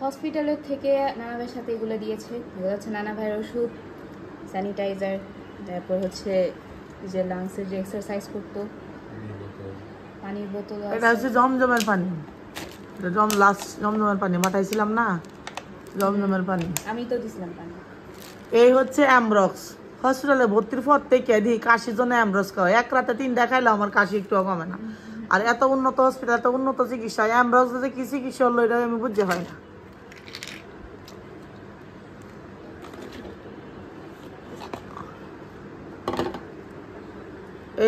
হসপিটালের থেকে নানা ভাইয়ের সাথে এগুলো দিয়েছে। এগুলো হচ্ছে নানা ভাইয়ের ওষুধ, স্যানিটাইজার, তারপর হচ্ছে যে লাংসের যে এক্সারসাইজ করতো, পানির বোতল। এটা হচ্ছে জমজমের পানি, জমজমের পানি মাঠাইছিলাম না, জমজমের পানি আমি তো দিছিলাম পানি। এই হচ্ছে অ্যামরক্স। হসপিটালে ভর্তির পর থেকে দিই কাশির জন্য অ্যামরক্স খাওয়া, এক রাতে 3টা খাইলে আমার কাশি একটু কমে না। আর এত উন্নত হসপিটাল, এত উন্নত চিকিৎসা, অ্যামরক্স যে কি চিকিৎসা হলো এটা আমি বুঝতে হয় না।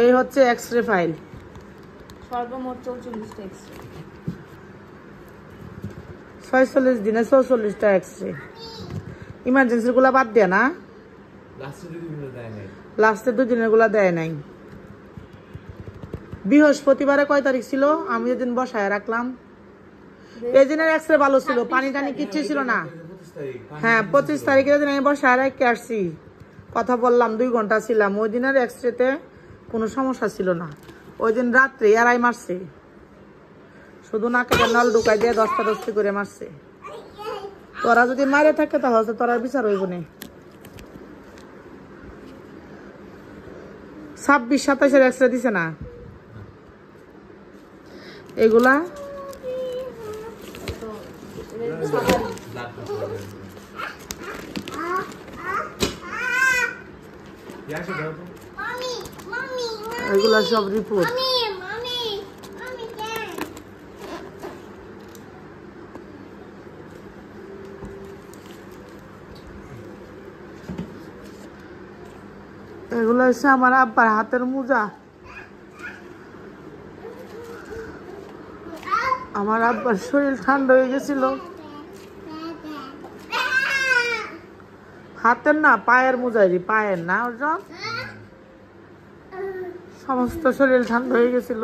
এই হচ্ছে এক্সরে ফাইল, সর্বমোট 44টা এক্সরে, 46 দিনে 44টা এক্সরে। ইমার্জেন্সি গুলা বাদ দেয় না, লাস্টের 2 দিনের গুলা দেয় নাই। বৃহস্পতিবারে কয় তারিখ ছিল, আমি যেদিন বসায় রাখলাম, এই দিনের এক্সরে ভালো ছিল, পানি টানি কিচ্ছু ছিল না। হ্যাঁ 25 তারিখে যেদিন আমি বসায় রাখতে আসছি, কথা বললাম 2 ঘন্টা ছিলাম, ওই দিনের এক্সরেতে কোনো সমস্যা ছিল না। ওই দিন রাত্রে এরাই মারছে, শুধু নাকে নল ঢুকাই দিয়ে 10টা করে মারছে। তোরা যদি মারে থাকে তাহলে তোরা বিচার হইব না। 26-27 এক্সরে দিছে না এগুলা। এগুলা সব রিপোর্ট। এগুলো হচ্ছে আমার আব্বার হাতের মোজা। আমার আব্বার শরীর ঠান্ডা হয়ে গেছিল, হাতের না পায়ের মোজাই, পায়ের না, ওর সমস্ত শরীর ঠান্ডা হয়ে গেছিল।